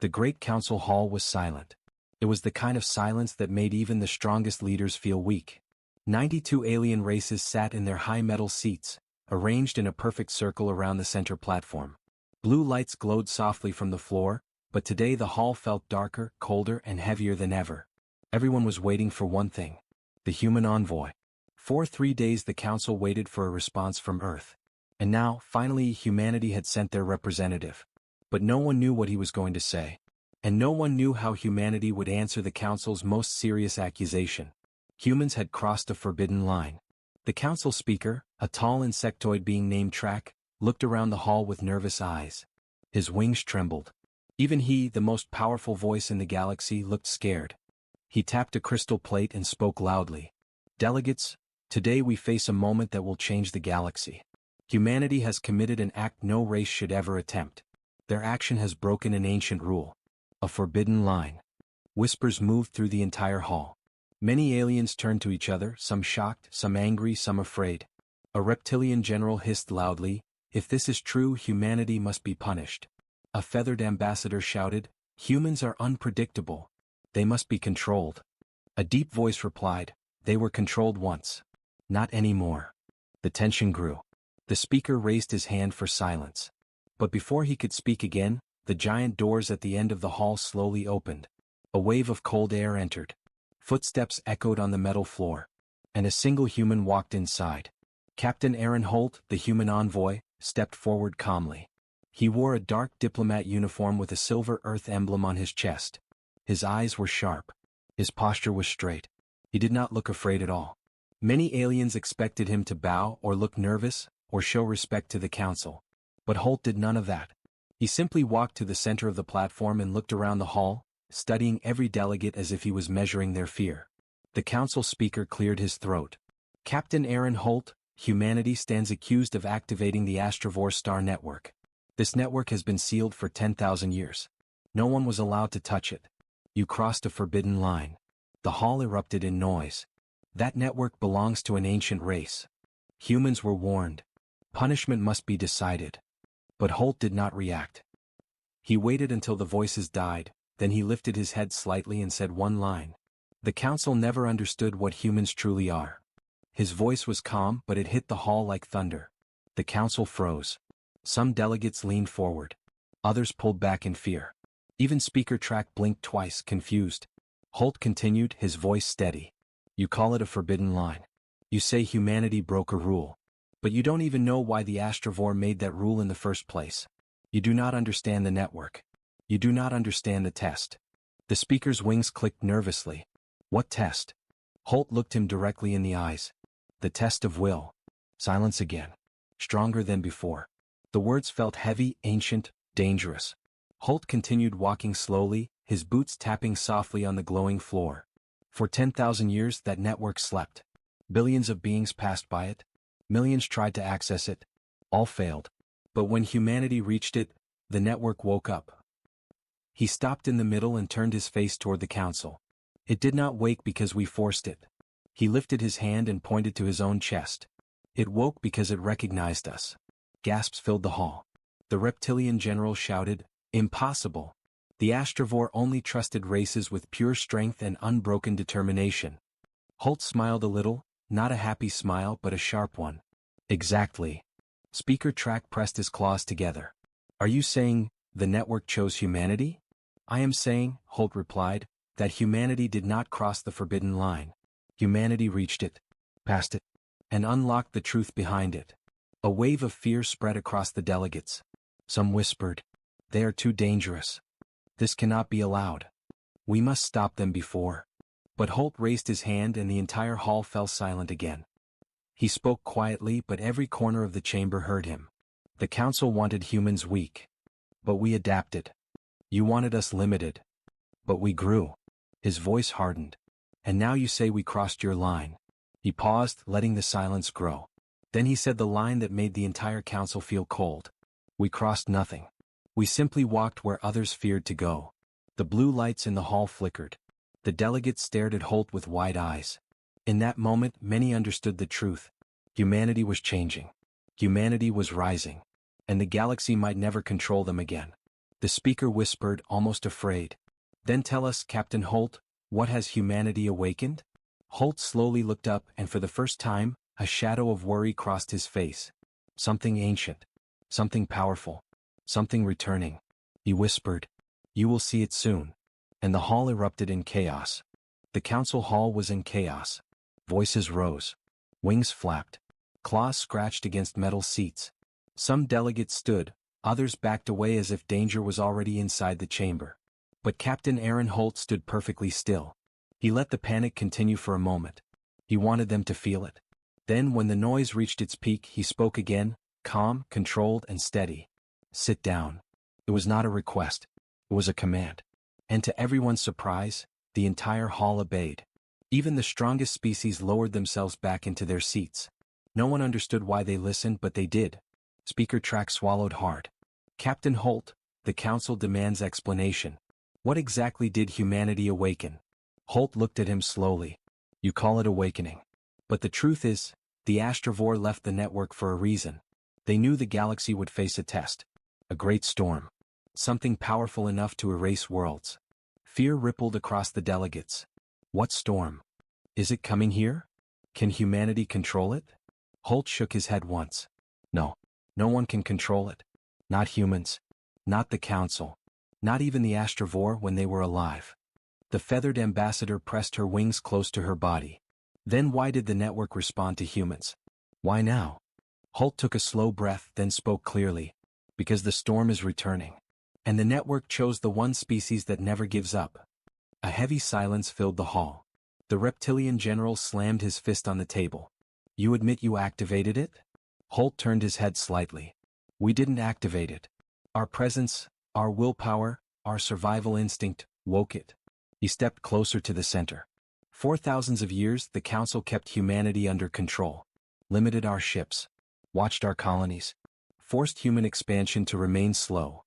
The Great Council Hall was silent. It was the kind of silence that made even the strongest leaders feel weak. 92 alien races sat in their high metal seats, arranged in a perfect circle around the center platform. Blue lights glowed softly from the floor, but today the hall felt darker, colder, and heavier than ever. Everyone was waiting for one thing: the human envoy. For 3 days the council waited for a response from Earth. And now, finally, humanity had sent their representative. But no one knew what he was going to say. And no one knew how humanity would answer the council's most serious accusation. Humans had crossed a forbidden line. The council speaker, a tall insectoid being named Track, looked around the hall with nervous eyes. His wings trembled. Even he, the most powerful voice in the galaxy, looked scared. He tapped a crystal plate and spoke loudly. "Delegates, today we face a moment that will change the galaxy. Humanity has committed an act no race should ever attempt. Their action has broken an ancient rule. A forbidden line." Whispers moved through the entire hall. Many aliens turned to each other, some shocked, some angry, some afraid. A reptilian general hissed loudly, "If this is true, humanity must be punished." A feathered ambassador shouted, "Humans are unpredictable. They must be controlled." A deep voice replied, "They were controlled once. Not anymore." The tension grew. The speaker raised his hand for silence. But before he could speak again, the giant doors at the end of the hall slowly opened. A wave of cold air entered. Footsteps echoed on the metal floor. And a single human walked inside. Captain Aaron Holt, the human envoy, stepped forward calmly. He wore a dark diplomat uniform with a silver Earth emblem on his chest. His eyes were sharp. His posture was straight. He did not look afraid at all. Many aliens expected him to bow or look nervous or show respect to the council. But Holt did none of that. He simply walked to the center of the platform and looked around the hall, studying every delegate as if he was measuring their fear. The council speaker cleared his throat. "Captain Aaron Holt, humanity stands accused of activating the Astrovore star network. This network has been sealed for 10,000 years. No one was allowed to touch it. You crossed a forbidden line." The hall erupted in noise. "That network belongs to an ancient race. Humans were warned. Punishment must be decided." But Holt did not react. He waited until the voices died, then he lifted his head slightly and said one line. "The council never understood what humans truly are." His voice was calm, but it hit the hall like thunder. The council froze. Some delegates leaned forward. Others pulled back in fear. Even Speaker Track blinked twice, confused. Holt continued, his voice steady. "You call it a forbidden line. You say humanity broke a rule. But you don't even know why the Astrovore made that rule in the first place. You do not understand the network. You do not understand the test." The speaker's wings clicked nervously. "What test?" Holt looked him directly in the eyes. "The test of will." Silence again. Stronger than before. The words felt heavy, ancient, dangerous. Holt continued walking slowly, his boots tapping softly on the glowing floor. For 10,000 years that network slept. Billions of beings passed by it. Millions tried to access it. All failed. But when humanity reached it, the network woke up. He stopped in the middle and turned his face toward the council. "It did not wake because we forced it." He lifted his hand and pointed to his own chest. "It woke because it recognized us." Gasps filled the hall. The reptilian general shouted, "Impossible. The Astrovore only trusted races with pure strength and unbroken determination." Holt smiled a little, not a happy smile but a sharp one. "Exactly." Speaker Track pressed his claws together. "Are you saying the network chose humanity?" "I am saying," Holt replied, "that humanity did not cross the forbidden line. Humanity reached it, passed it, and unlocked the truth behind it." A wave of fear spread across the delegates. Some whispered, "They are too dangerous. This cannot be allowed. We must stop them before." But Holt raised his hand and the entire hall fell silent again. He spoke quietly, but every corner of the chamber heard him. "The council wanted humans weak. But we adapted. You wanted us limited. But we grew." His voice hardened. "And now you say we crossed your line." He paused, letting the silence grow. Then he said the line that made the entire council feel cold. "We crossed nothing. We simply walked where others feared to go." The blue lights in the hall flickered. The delegates stared at Holt with wide eyes. In that moment, many understood the truth. Humanity was changing. Humanity was rising. And the galaxy might never control them again. The speaker whispered, almost afraid. Then tell us, Captain Holt, what has humanity awakened? Holt slowly looked up, and for the first time, a shadow of worry crossed his face. Something ancient. Something powerful. Something returning. He whispered. You will see it soon. And the hall erupted in chaos. The council hall was in chaos. Voices rose. Wings flapped. Claws scratched against metal seats. Some delegates stood, others backed away as if danger was already inside the chamber. But Captain Aaron Holt stood perfectly still. He let the panic continue for a moment. He wanted them to feel it. Then, when the noise reached its peak, he spoke again, calm, controlled, and steady. Sit down. It was not a request. It was a command. And to everyone's surprise, the entire hall obeyed. Even the strongest species lowered themselves back into their seats. No one understood why they listened, but they did. Speaker Track swallowed hard. Captain Holt, the council demands explanation. What exactly did humanity awaken? Holt looked at him slowly. You call it awakening. But the truth is, the Astrovore left the network for a reason. They knew the galaxy would face a test. A great storm. Something powerful enough to erase worlds. Fear rippled across the delegates. What storm? Is it coming here? Can humanity control it? Holt shook his head once. No. No one can control it. Not humans. Not the council. Not even the Astrovore when they were alive. The feathered ambassador pressed her wings close to her body. Then why did the network respond to humans? Why now? Holt took a slow breath, then spoke clearly. Because the storm is returning. And the network chose the one species that never gives up. A heavy silence filled the hall. The reptilian general slammed his fist on the table. You admit you activated it? Holt turned his head slightly. We didn't activate it. Our presence, our willpower, our survival instinct, woke it. He stepped closer to the center. For thousands of years, the council kept humanity under control. Limited our ships. Watched our colonies. Forced human expansion to remain slow.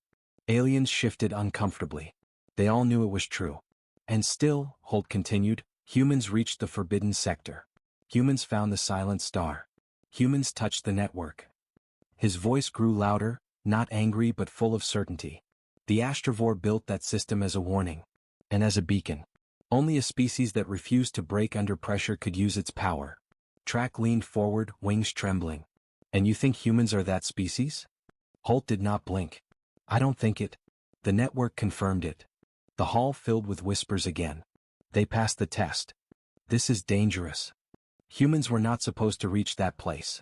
Aliens shifted uncomfortably. They all knew it was true. And still, Holt continued, humans reached the forbidden sector. Humans found the silent star. Humans touched the network. His voice grew louder, not angry but full of certainty. The Astrovore built that system as a warning. And as a beacon. Only a species that refused to break under pressure could use its power. Track leaned forward, wings trembling. And you think humans are that species? Holt did not blink. I don't think it. The network confirmed it. The hall filled with whispers again. They passed the test. This is dangerous. Humans were not supposed to reach that place.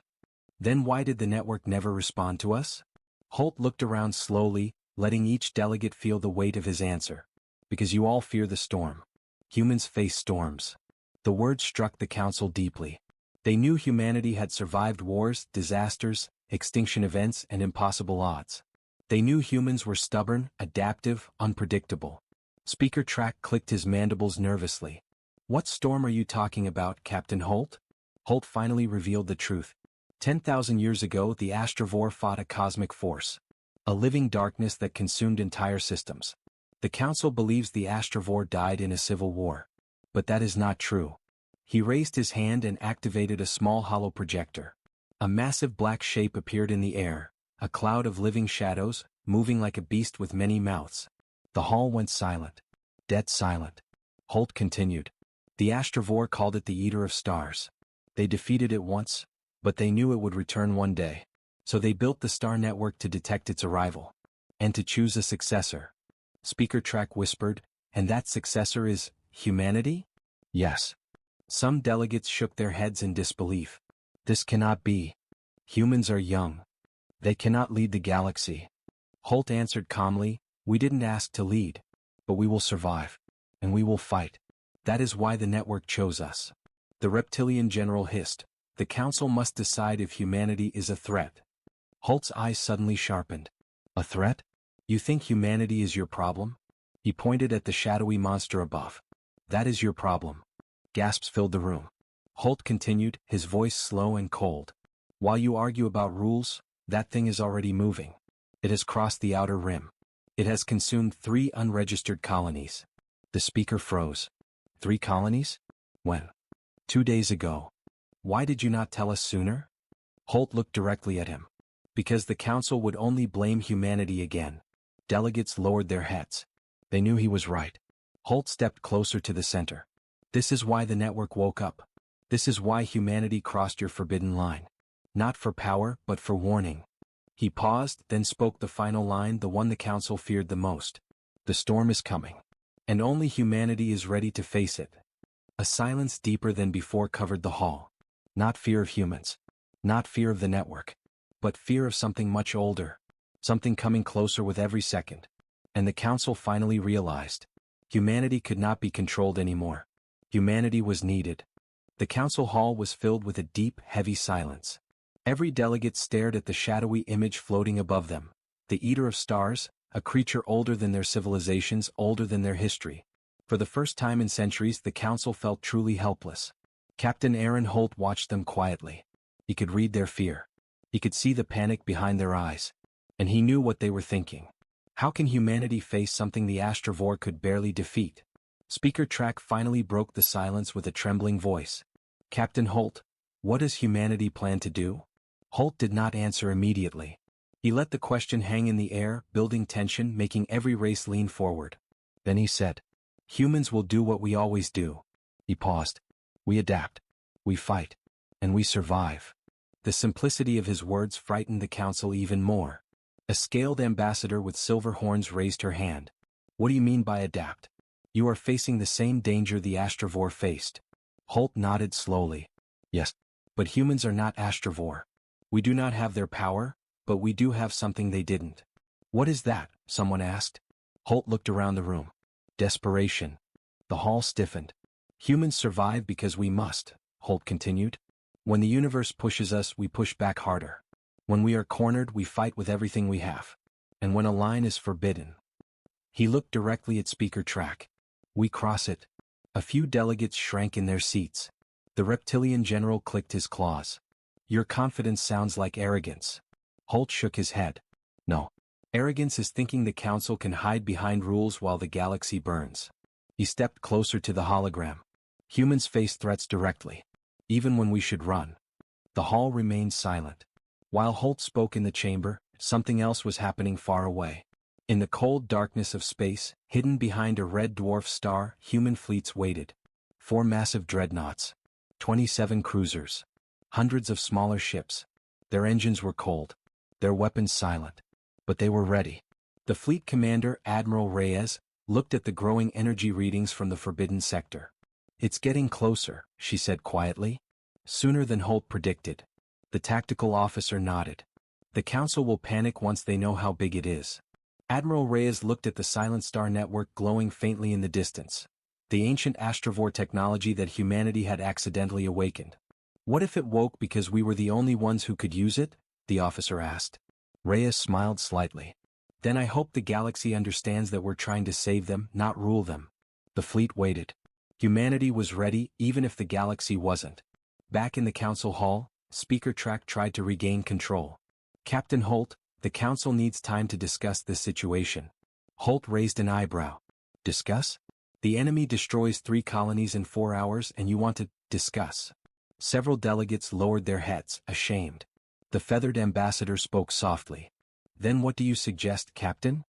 Then why did the network never respond to us? Holt looked around slowly, letting each delegate feel the weight of his answer. Because you all fear the storm. Humans face storms. The word struck the council deeply. They knew humanity had survived wars, disasters, extinction events, and impossible odds. They knew humans were stubborn, adaptive, unpredictable. Speaker Track clicked his mandibles nervously. What storm are you talking about, Captain Holt? Holt finally revealed the truth. 10,000 years ago, the Astrovore fought a cosmic force. A living darkness that consumed entire systems. The Council believes the Astrovore died in a civil war. But that is not true. He raised his hand and activated a small hollow projector. A massive black shape appeared in the air, a cloud of living shadows, moving like a beast with many mouths. The hall went silent. Dead silent. Holt continued. The Astrovore called it the Eater of Stars. They defeated it once, but they knew it would return one day. So they built the star network to detect its arrival. And to choose a successor. Speaker Track whispered, and that successor is humanity? Yes. Some delegates shook their heads in disbelief. This cannot be. Humans are young. They cannot lead the galaxy. Holt answered calmly, we didn't ask to lead. But we will survive. And we will fight. That is why the network chose us. The reptilian general hissed. The council must decide if humanity is a threat. Holt's eyes suddenly sharpened. A threat? You think humanity is your problem? He pointed at the shadowy monster above. That is your problem. Gasps filled the room. Holt continued, his voice slow and cold. While you argue about rules, that thing is already moving. It has crossed the outer rim. It has consumed 3 unregistered colonies. The speaker froze. 3 colonies? When? 2 days ago. Why did you not tell us sooner? Holt looked directly at him. Because the council would only blame humanity again. Delegates lowered their heads. They knew he was right. Holt stepped closer to the center. This is why the network woke up. This is why humanity crossed your forbidden line. Not for power, but for warning. He paused, then spoke the final line, the one the council feared the most. The storm is coming. And only humanity is ready to face it. A silence deeper than before covered the hall. Not fear of humans. Not fear of the network. But fear of something much older. Something coming closer with every second. And the council finally realized. Humanity could not be controlled anymore. Humanity was needed. The council hall was filled with a deep, heavy silence. Every delegate stared at the shadowy image floating above them. The Eater of Stars, a creature older than their civilizations, older than their history. For the first time in centuries, the council felt truly helpless. Captain Aaron Holt watched them quietly. He could read their fear. He could see the panic behind their eyes. And he knew what they were thinking. How can humanity face something the Astrovore could barely defeat? Speaker Track finally broke the silence with a trembling voice. Captain Holt, what does humanity plan to do? Holt did not answer immediately. He let the question hang in the air, building tension, making every race lean forward. Then he said, humans will do what we always do. He paused. We adapt. We fight. And we survive. The simplicity of his words frightened the council even more. A scaled ambassador with silver horns raised her hand. What do you mean by adapt? You are facing the same danger the Astrovore faced. Holt nodded slowly. Yes. But humans are not Astrovore. We do not have their power, but we do have something they didn't. What is that? Someone asked. Holt looked around the room. Desperation. The hall stiffened. Humans survive because we must, Holt continued. When the universe pushes us, we push back harder. When we are cornered, we fight with everything we have. And when a line is forbidden. He looked directly at Speaker Track. We cross it. A few delegates shrank in their seats. The reptilian general clicked his claws. Your confidence sounds like arrogance. Holt shook his head. No. Arrogance is thinking the council can hide behind rules while the galaxy burns. He stepped closer to the hologram. Humans face threats directly. Even when we should run. The hall remained silent. While Holt spoke in the chamber, something else was happening far away. In the cold darkness of space, hidden behind a red dwarf star, human fleets waited. 4 massive dreadnoughts. 27 cruisers. Hundreds of smaller ships. Their engines were cold. Their weapons silent. But they were ready. The fleet commander, Admiral Reyes, looked at the growing energy readings from the forbidden sector. It's getting closer, she said quietly. Sooner than Holt predicted. The tactical officer nodded. The council will panic once they know how big it is. Admiral Reyes looked at the silent star network glowing faintly in the distance. The ancient Astrovore technology that humanity had accidentally awakened. What if it woke because we were the only ones who could use it? The officer asked. Reyes smiled slightly. Then I hope the galaxy understands that we're trying to save them, not rule them. The fleet waited. Humanity was ready, even if the galaxy wasn't. Back in the council hall, Speaker Track tried to regain control. Captain Holt, the council needs time to discuss this situation. Holt raised an eyebrow. Discuss? The enemy destroys 3 colonies in 4 hours and you want to discuss? Several delegates lowered their heads, ashamed. The feathered ambassador spoke softly. Then what do you suggest, Captain?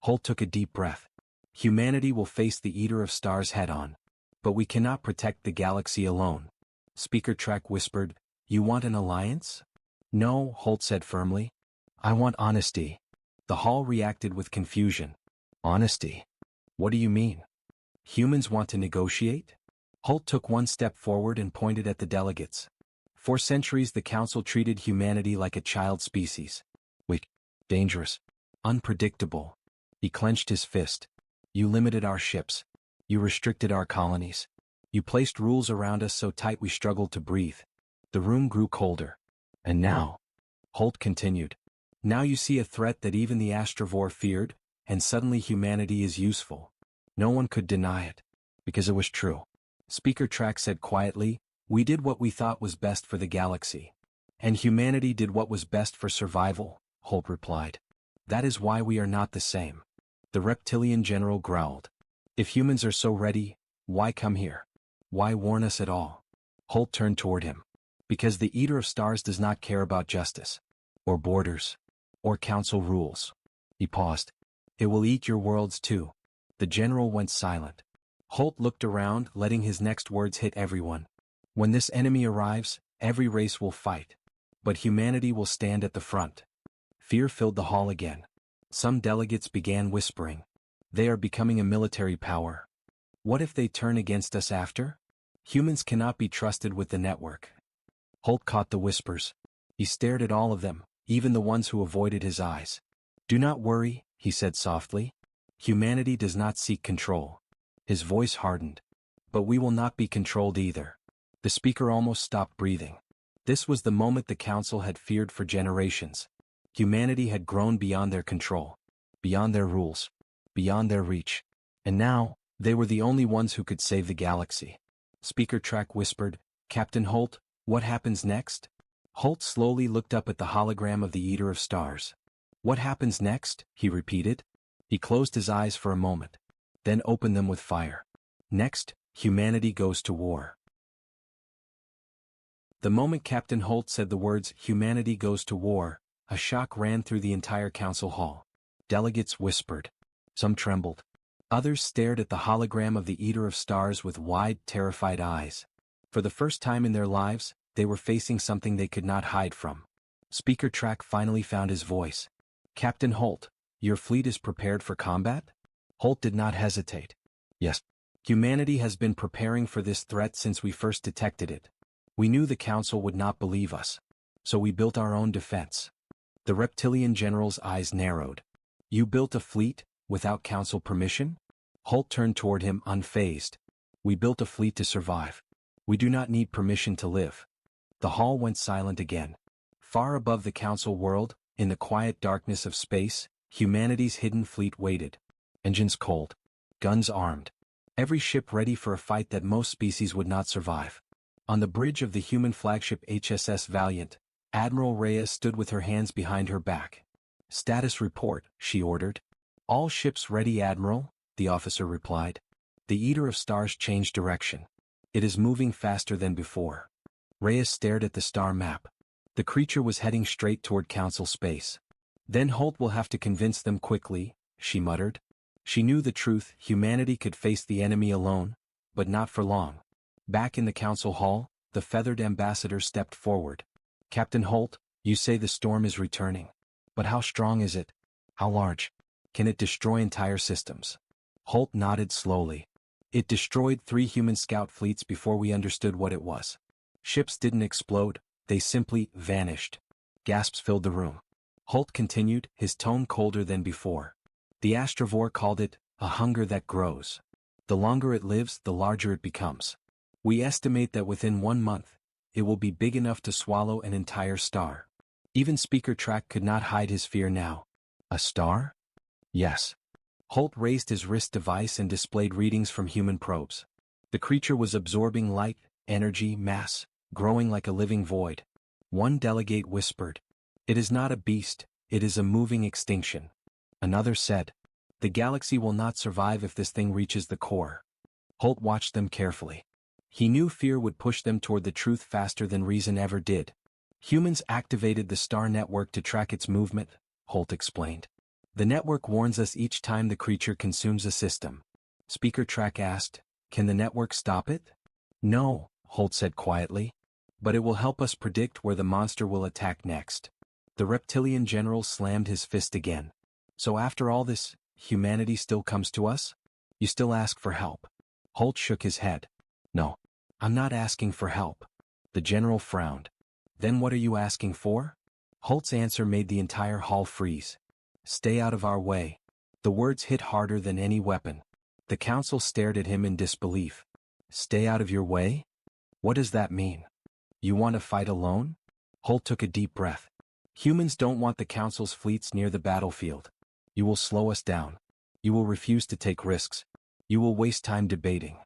Holt took a deep breath. Humanity will face the Eater of Stars head-on. But we cannot protect the galaxy alone. Speaker Track whispered, You want an alliance? No, Holt said firmly. I want honesty. The hall reacted with confusion. Honesty? What do you mean? Humans want to negotiate? Holt took one step forward and pointed at the delegates. For centuries the council treated humanity like a child species. Weak, dangerous, unpredictable. He clenched his fist. You limited our ships. You restricted our colonies. You placed rules around us so tight we struggled to breathe. The room grew colder. And now, Holt continued, now you see a threat that even the Astrovore feared, and suddenly humanity is useful. No one could deny it. Because it was true. Speaker Track said quietly, we did what we thought was best for the galaxy. And humanity did what was best for survival, Holt replied. That is why we are not the same. The reptilian general growled. If humans are so ready, why come here? Why warn us at all? Holt turned toward him. Because the Eater of Stars does not care about justice. Or borders. Or council rules. He paused. It will eat your worlds too. The general went silent. Holt looked around, letting his next words hit everyone. When this enemy arrives, every race will fight. But humanity will stand at the front. Fear filled the hall again. Some delegates began whispering. They are becoming a military power. What if they turn against us after? Humans cannot be trusted with the network. Holt caught the whispers. He stared at all of them, even the ones who avoided his eyes. Do not worry, he said softly. Humanity does not seek control. His voice hardened. But we will not be controlled either. The speaker almost stopped breathing. This was the moment the council had feared for generations. Humanity had grown beyond their control, beyond their rules, beyond their reach. And now, they were the only ones who could save the galaxy. Speaker Track whispered, Captain Holt, what happens next? Holt slowly looked up at the hologram of the Eater of Stars. What happens next? He repeated. He closed his eyes for a moment, then opened them with fire. Next, humanity goes to war. The moment Captain Holt said the words, humanity goes to war, a shock ran through the entire council hall. Delegates whispered. Some trembled. Others stared at the hologram of the Eater of Stars with wide, terrified eyes. For the first time in their lives, they were facing something they could not hide from. Speaker Track finally found his voice. Captain Holt, your fleet is prepared for combat? Holt did not hesitate. Yes. Humanity has been preparing for this threat since we first detected it. We knew the Council would not believe us. So we built our own defense. The reptilian general's eyes narrowed. You built a fleet, without Council permission? Holt turned toward him unfazed. We built a fleet to survive. We do not need permission to live. The hall went silent again. Far above the Council world, in the quiet darkness of space, humanity's hidden fleet waited. Engines cold. Guns armed. Every ship ready for a fight that most species would not survive. On the bridge of the human flagship HSS Valiant, Admiral Reyes stood with her hands behind her back. Status report, she ordered. All ships ready, Admiral, the officer replied. The Eater of Stars changed direction. It is moving faster than before. Reyes stared at the star map. The creature was heading straight toward Council space. Then Holt will have to convince them quickly, she muttered. She knew the truth, humanity could face the enemy alone, but not for long. Back in the Council hall, the feathered ambassador stepped forward. Captain Holt, you say the storm is returning. But how strong is it? How large? Can it destroy entire systems? Holt nodded slowly. It destroyed 3 human scout fleets before we understood what it was. Ships didn't explode, they simply vanished. Gasps filled the room. Holt continued, his tone colder than before. The Astrovore called it, a hunger that grows. The longer it lives, the larger it becomes. We estimate that within 1 month, it will be big enough to swallow an entire star. Even Speaker Track could not hide his fear now. A star? Yes. Holt raised his wrist device and displayed readings from human probes. The creature was absorbing light, energy, mass, growing like a living void. One delegate whispered, "It is not a beast, it is a moving extinction." Another said, "The galaxy will not survive if this thing reaches the core." Holt watched them carefully. He knew fear would push them toward the truth faster than reason ever did. Humans activated the star network to track its movement, Holt explained. The network warns us each time the creature consumes a system. Speaker Track asked, "Can the network stop it?" "No," Holt said quietly. "But it will help us predict where the monster will attack next." The reptilian general slammed his fist again. "So after all this, humanity still comes to us? You still ask for help?" Holt shook his head. "No. I'm not asking for help." The general frowned. "Then what are you asking for?" Holt's answer made the entire hall freeze. "Stay out of our way." The words hit harder than any weapon. The council stared at him in disbelief. "Stay out of your way? What does that mean? You want to fight alone?" Holt took a deep breath. "Humans don't want the council's fleets near the battlefield. You will slow us down. You will refuse to take risks. You will waste time debating."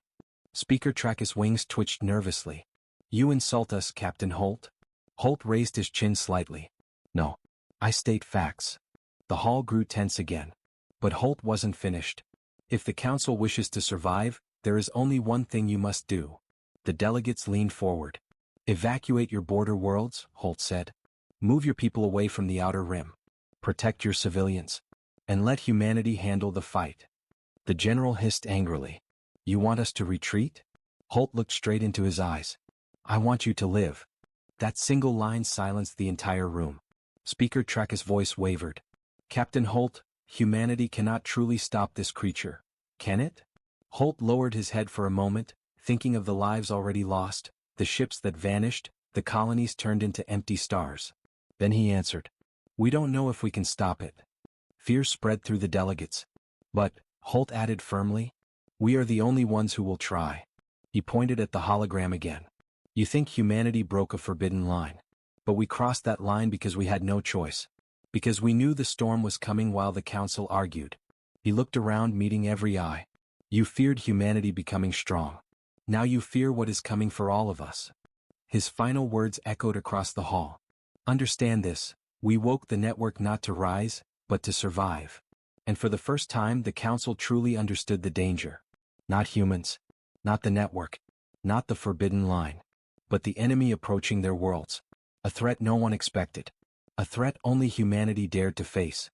Speaker Track's wings twitched nervously. "You insult us, Captain Holt." Holt raised his chin slightly. "No. I state facts." The hall grew tense again. But Holt wasn't finished. "If the council wishes to survive, there is only one thing you must do." The delegates leaned forward. "Evacuate your border worlds," Holt said. "Move your people away from the outer rim. Protect your civilians. and let humanity handle the fight. The general hissed angrily. You want us to retreat? Holt looked straight into his eyes. I want you to live. That single line silenced the entire room. Speaker Trak's voice wavered. Captain Holt, humanity cannot truly stop this creature. Can it? Holt lowered his head for a moment, thinking of the lives already lost, the ships that vanished, the colonies turned into empty stars. Then he answered. We don't know if we can stop it. Fear spread through the delegates. But, Holt added firmly, we are the only ones who will try. He pointed at the hologram again. You think humanity broke a forbidden line. But we crossed that line because we had no choice. Because we knew the storm was coming while the council argued. He looked around, meeting every eye. You feared humanity becoming strong. Now you fear what is coming for all of us. His final words echoed across the hall. Understand this, we woke the network not to rise, but to survive. And for the first time the council truly understood the danger. Not humans. Not the network. Not the forbidden line. But the enemy approaching their worlds. A threat no one expected. A threat only humanity dared to face.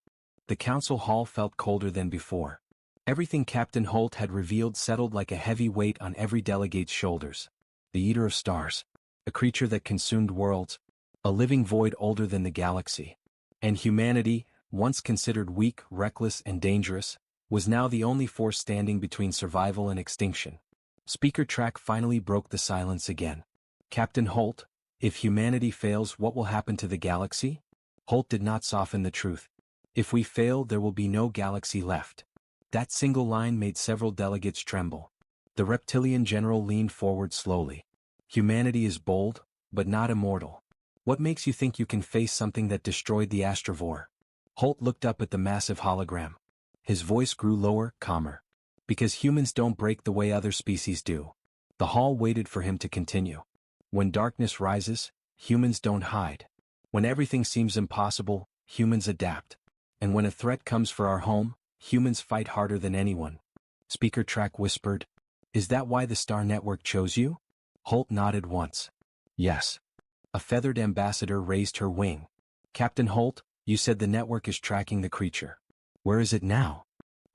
The council hall felt colder than before. Everything Captain Holt had revealed settled like a heavy weight on every delegate's shoulders. The Eater of Stars. A creature that consumed worlds. A living void older than the galaxy. And humanity, once considered weak, reckless, and dangerous, was now the only force standing between survival and extinction. Speaker Trak finally broke the silence again. Captain Holt, if humanity fails, what will happen to the galaxy? Holt did not soften the truth. If we fail, there will be no galaxy left. That single line made several delegates tremble. The reptilian general leaned forward slowly. Humanity is bold, but not immortal. What makes you think you can face something that destroyed the Astrovore? Holt looked up at the massive hologram. His voice grew lower, calmer. Because humans don't break the way other species do. The hall waited for him to continue. When darkness rises, humans don't hide. When everything seems impossible, humans adapt. And when a threat comes for our home, humans fight harder than anyone. Speaker Trak whispered. Is that why the Star Network chose you? Holt nodded once. Yes. A feathered ambassador raised her wing. Captain Holt, you said the network is tracking the creature. Where is it now?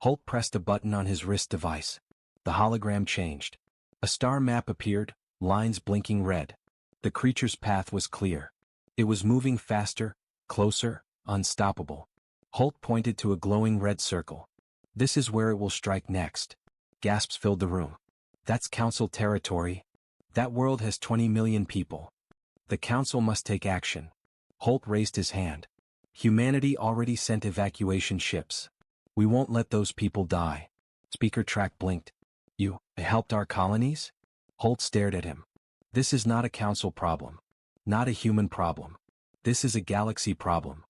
Holt pressed a button on his wrist device. The hologram changed. A star map appeared, lines blinking red. The creature's path was clear. It was moving faster, closer, unstoppable. Holt pointed to a glowing red circle. This is where it will strike next. Gasps filled the room. That's Council territory. That world has 20 million people. The Council must take action. Holt raised his hand. Humanity already sent evacuation ships. We won't let those people die. Speaker Trak blinked. You helped our colonies? Holt stared at him. This is not a council problem. Not a human problem. This is a galaxy problem.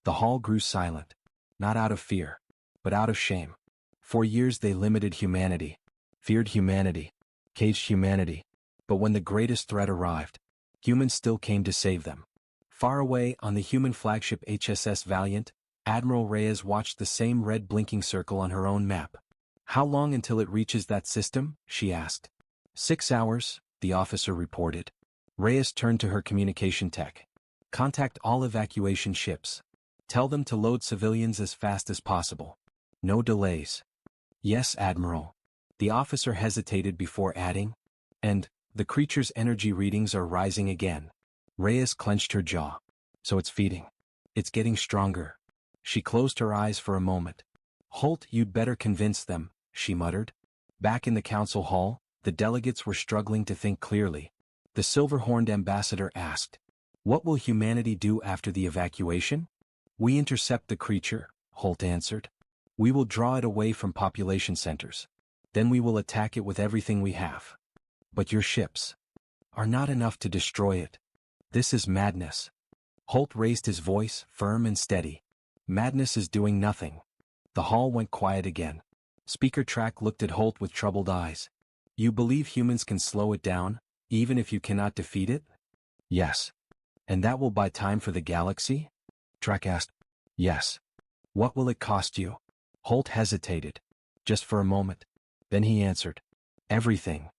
The hall grew silent. Not out of fear, but out of shame. For years they limited humanity, feared humanity, caged humanity. But when the greatest threat arrived, humans still came to save them. Far away on the human flagship HSS Valiant, Admiral Reyes watched the same red blinking circle on her own map. How long until it reaches that system? She asked. 6 hours, the officer reported. Reyes turned to her communication tech. Contact all evacuation ships. Tell them to load civilians as fast as possible. No delays. Yes, Admiral. The officer hesitated before adding. And, the creature's energy readings are rising again. Reyes clenched her jaw. So it's feeding. It's getting stronger. She closed her eyes for a moment. Holt, you'd better convince them, she muttered. Back in the council hall, the delegates were struggling to think clearly. The silver-horned ambassador asked, what will humanity do after the evacuation? We intercept the creature, Holt answered. We will draw it away from population centers. Then we will attack it with everything we have. But your ships are not enough to destroy it. This is madness. Holt raised his voice, firm and steady. Madness is doing nothing. The hall went quiet again. Speaker Trak looked at Holt with troubled eyes. You believe humans can slow it down, even if you cannot defeat it? Yes. And that will buy time for the galaxy? Trak asked. Yes. What will it cost you? Holt hesitated. Just for a moment. Then he answered. Everything.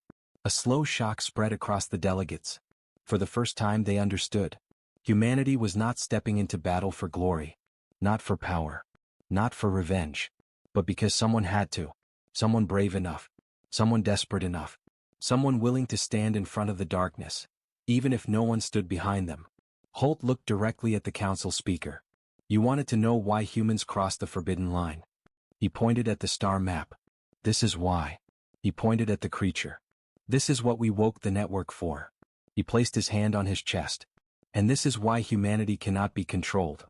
A slow shock spread across the delegates. For the first time they understood. Humanity was not stepping into battle for glory. Not for power. Not for revenge, but because someone had to. Someone brave enough. Someone desperate enough. Someone willing to stand in front of the darkness, even if no one stood behind them. Holt looked directly at the council speaker. You wanted to know why humans crossed the forbidden line. He pointed at the star map. This is why. He pointed at the creature. This is what we woke the network for. He placed his hand on his chest. And this is why humanity cannot be controlled.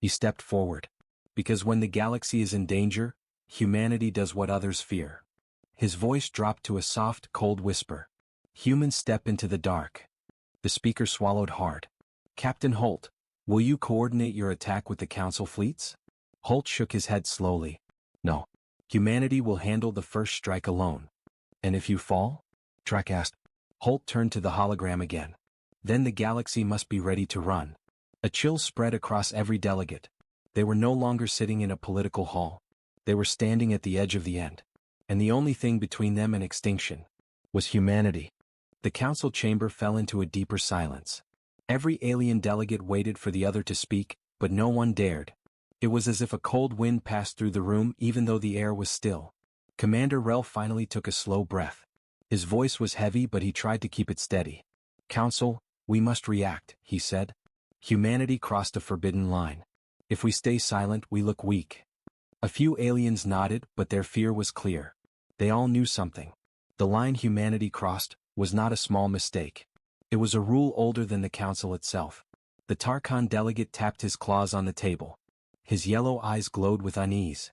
He stepped forward. Because when the galaxy is in danger, humanity does what others fear. His voice dropped to a soft, cold whisper. Humans step into the dark. The speaker swallowed hard. Captain Holt, will you coordinate your attack with the council fleets? Holt shook his head slowly. No. Humanity will handle the first strike alone. And if you fall? Trek asked. Holt turned to the hologram again. Then the galaxy must be ready to run. A chill spread across every delegate. They were no longer sitting in a political hall. They were standing at the edge of the end. And the only thing between them and extinction was humanity. The council chamber fell into a deeper silence. Every alien delegate waited for the other to speak, but no one dared. It was as if a cold wind passed through the room even though the air was still. Commander Rel finally took a slow breath. His voice was heavy but he tried to keep it steady. Council, we must react, he said. Humanity crossed a forbidden line. If we stay silent, we look weak. A few aliens nodded, but their fear was clear. They all knew something. The line humanity crossed was not a small mistake. It was a rule older than the council itself. The Tarkhan delegate tapped his claws on the table. His yellow eyes glowed with unease.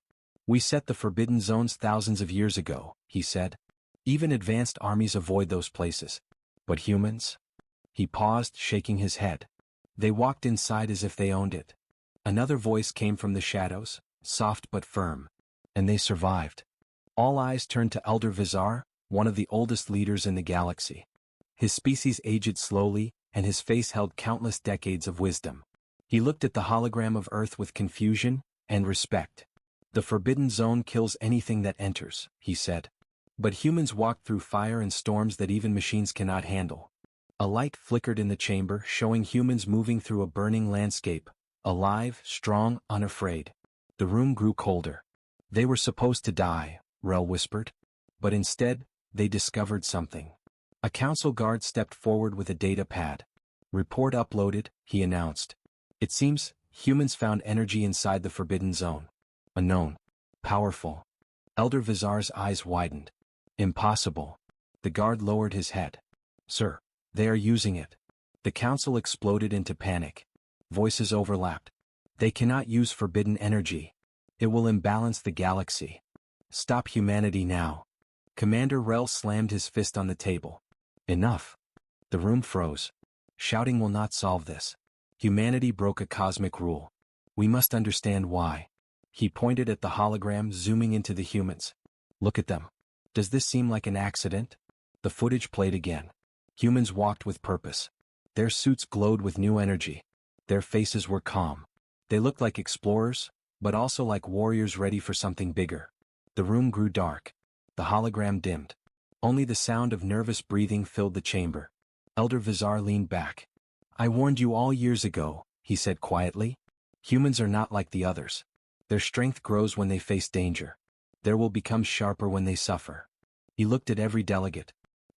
We set the forbidden zones thousands of years ago, he said. Even advanced armies avoid those places. But humans? He paused, shaking his head. They walked inside as if they owned it. Another voice came from the shadows, soft but firm. And they survived. All eyes turned to Elder Vizar, one of the oldest leaders in the galaxy. His species aged slowly, and his face held countless decades of wisdom. He looked at the hologram of Earth with confusion and respect. The forbidden zone kills anything that enters, he said. But humans walk through fire and storms that even machines cannot handle. A light flickered in the chamber, showing humans moving through a burning landscape, alive, strong, unafraid. The room grew colder. They were supposed to die, Rel whispered. But instead, they discovered something. A council guard stepped forward with a data pad. Report uploaded, he announced. It seems, humans found energy inside the forbidden zone. Unknown. Powerful. Elder Vizar's eyes widened. Impossible. The guard lowered his head. Sir, they are using it. The council exploded into panic. Voices overlapped. They cannot use forbidden energy. It will imbalance the galaxy. Stop humanity now. Commander Rel slammed his fist on the table. Enough. The room froze. Shouting will not solve this. Humanity broke a cosmic rule. We must understand why. He pointed at the hologram, zooming into the humans. Look at them. Does this seem like an accident? The footage played again. Humans walked with purpose. Their suits glowed with new energy. Their faces were calm. They looked like explorers, but also like warriors ready for something bigger. The room grew dark. The hologram dimmed. Only the sound of nervous breathing filled the chamber. Elder Vizar leaned back. I warned you all years ago, he said quietly. Humans are not like the others. Their strength grows when they face danger. Their will becomes sharper when they suffer. He looked at every delegate.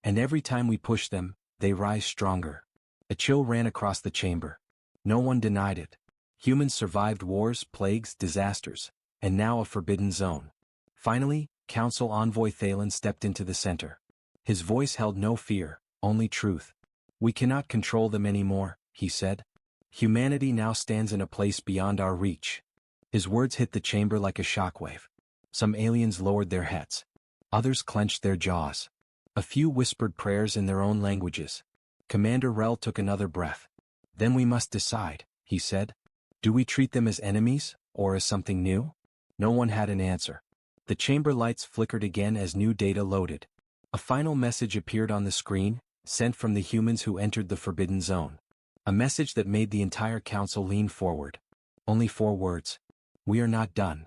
And every time we push them, they rise stronger. A chill ran across the chamber. No one denied it. Humans survived wars, plagues, disasters, and now a forbidden zone. Finally, Council Envoy Thalen stepped into the center. His voice held no fear, only truth. We cannot control them anymore, he said. Humanity now stands in a place beyond our reach. His words hit the chamber like a shockwave. Some aliens lowered their heads. Others clenched their jaws. A few whispered prayers in their own languages. Commander Rel took another breath. Then we must decide, he said. Do we treat them as enemies, or as something new? No one had an answer. The chamber lights flickered again as new data loaded. A final message appeared on the screen, sent from the humans who entered the forbidden zone. A message that made the entire council lean forward. Only 4 words. We are not done.